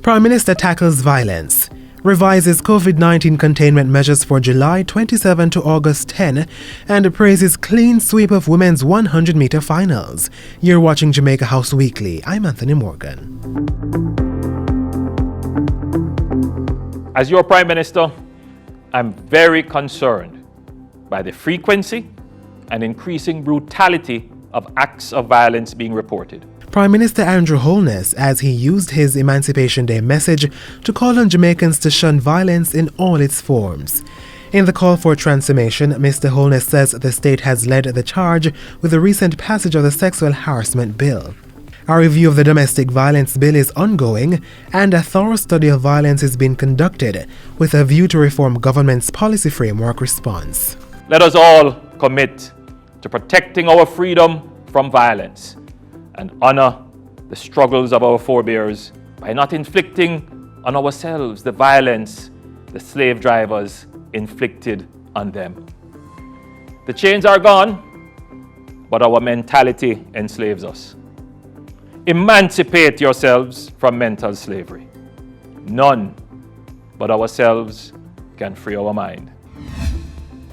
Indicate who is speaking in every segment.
Speaker 1: Prime Minister tackles violence, revises COVID-19 containment measures for July 27 to August 10, and praises clean sweep of women's 100-meter finals. You're watching Jamaica House Weekly. I'm Anthony Morgan.
Speaker 2: As your Prime Minister, I'm very concerned by the frequency and increasing brutality of acts of violence being reported.
Speaker 1: Prime Minister Andrew Holness, as he used his Emancipation Day message to call on Jamaicans to shun violence in all its forms. In the call for transformation, Mr. Holness says the state has led the charge with the recent passage of the Sexual Harassment Bill. A review of the Domestic Violence Bill is ongoing, and a thorough study of violence is being conducted with a view to reform government's policy framework response.
Speaker 2: Let us all commit to protecting our freedom from violence and honor the struggles of our forebears by not inflicting on ourselves the violence the slave drivers inflicted on them. The chains are gone, but our mentality enslaves us. Emancipate yourselves from mental slavery. None but ourselves can free our mind.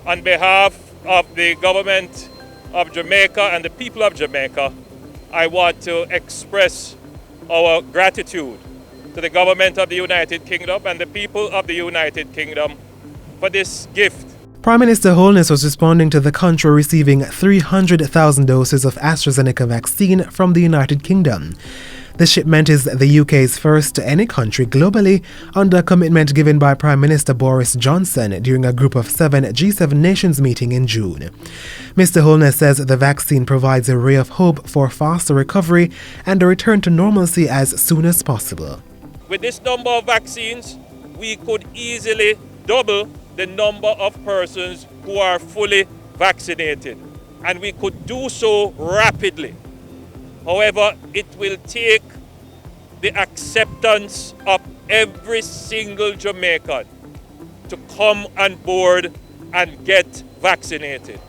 Speaker 3: On behalf of the government of Jamaica and the people of Jamaica, I want to express our gratitude to the government of the United Kingdom and the people of the United Kingdom for this gift.
Speaker 1: Prime Minister Holness was responding to the country receiving 300,000 doses of AstraZeneca vaccine from the United Kingdom. The shipment is the UK's first to any country globally under a commitment given by Prime Minister Boris Johnson during a Group of 7 G7 nations meeting in June. Mr. Holness says the vaccine provides a ray of hope for faster recovery and a return to normalcy as soon as possible.
Speaker 3: With this number of vaccines, we could easily double the number of persons who are fully vaccinated, and we could do so rapidly. However, it will take the acceptance of every single Jamaican to come on board and get vaccinated.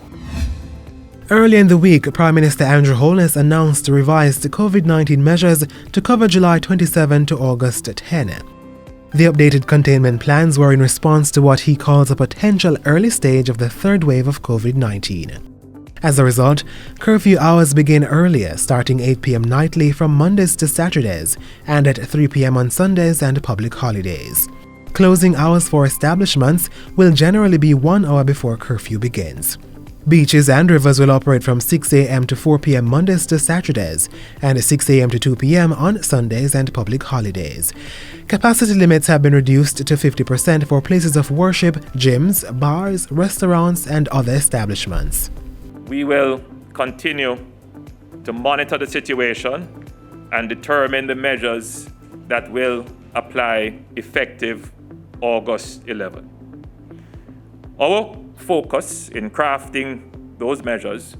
Speaker 1: Earlier in the week, Prime Minister Andrew Holness announced revised COVID-19 measures to cover July 27 to August 10. The updated containment plans were in response to what he calls a potential early stage of the third wave of COVID-19. As a result, curfew hours begin earlier, starting 8 p.m. nightly from Mondays to Saturdays and at 3 p.m. on Sundays and public holidays. Closing hours for establishments will generally be 1 hour before curfew begins. Beaches and rivers will operate from 6 a.m. to 4 p.m. Mondays to Saturdays and 6 a.m. to 2 p.m. on Sundays and public holidays. Capacity limits have been reduced to 50% for places of worship, gyms, bars, restaurants, and other establishments.
Speaker 3: We will continue to monitor the situation and determine the measures that will apply effective August 11. Our focus in crafting those measures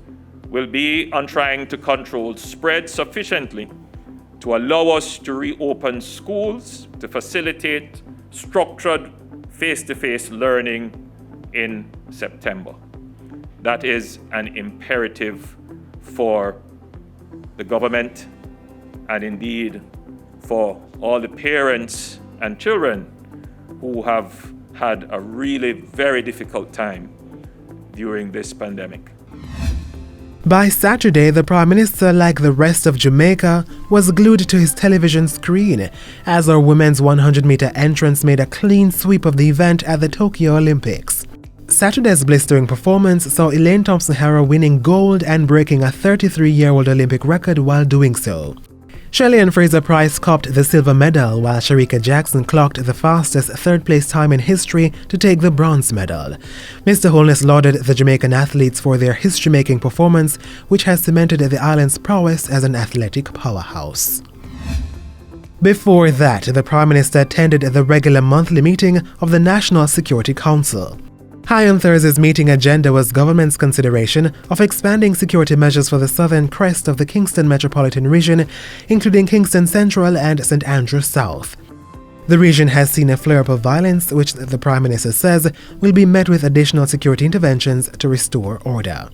Speaker 3: will be on trying to control spread sufficiently to allow us to reopen schools to facilitate structured face-to-face learning in September. That is an imperative for the government and indeed for all the parents and children who have had a really very difficult time during this pandemic.
Speaker 1: By Saturday, the Prime Minister, like the rest of Jamaica, was glued to his television screen as our women's 100-meter entrance made a clean sweep of the event at the Tokyo Olympics. Saturday's blistering performance saw Elaine Thompson-Herah winning gold and breaking a 33-year-old Olympic record while doing so. Shelly-Ann Fraser-Pryce copped the silver medal, while Shericka Jackson clocked the fastest third-place time in history to take the bronze medal. Mr. Holness lauded the Jamaican athletes for their history-making performance, which has cemented the island's prowess as an athletic powerhouse. Before that, the Prime Minister attended the regular monthly meeting of the National Security Council. High on Thursday's meeting agenda was government's consideration of expanding security measures for the southern crest of the Kingston metropolitan region, including Kingston Central and St. Andrew South. The region has seen a flare-up of violence, which the Prime Minister says will be met with additional security interventions to restore order.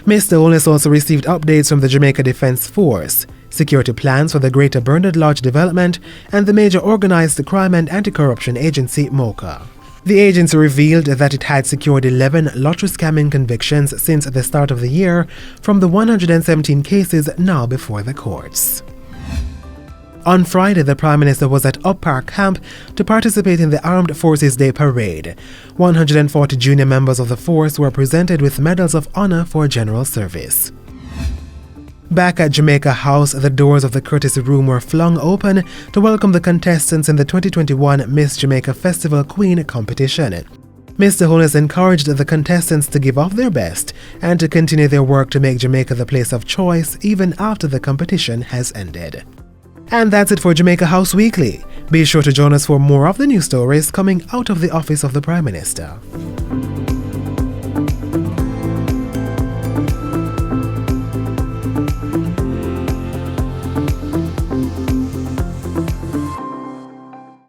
Speaker 1: Mr. Holness also received updates from the Jamaica Defence Force. security plans for the Greater Bernard Lodge development, and the major organized crime and anti-corruption agency MOCA. The agency revealed that it had secured 11 lottery scamming convictions since the start of the year from the 117 cases now before the courts. On Friday, the Prime Minister was at Up Park Camp to participate in the Armed Forces Day Parade. 140 junior members of the force were presented with medals of honor for general service. Back at Jamaica House, the doors of the courtesy room were flung open to welcome the contestants in the 2021 Miss Jamaica Festival Queen competition. Mr. Holness encouraged the contestants to give off their best and to continue their work to make Jamaica the place of choice even after the competition has ended. And that's it for Jamaica House Weekly. Be sure to join us for more of the news stories coming out of the office of the Prime Minister.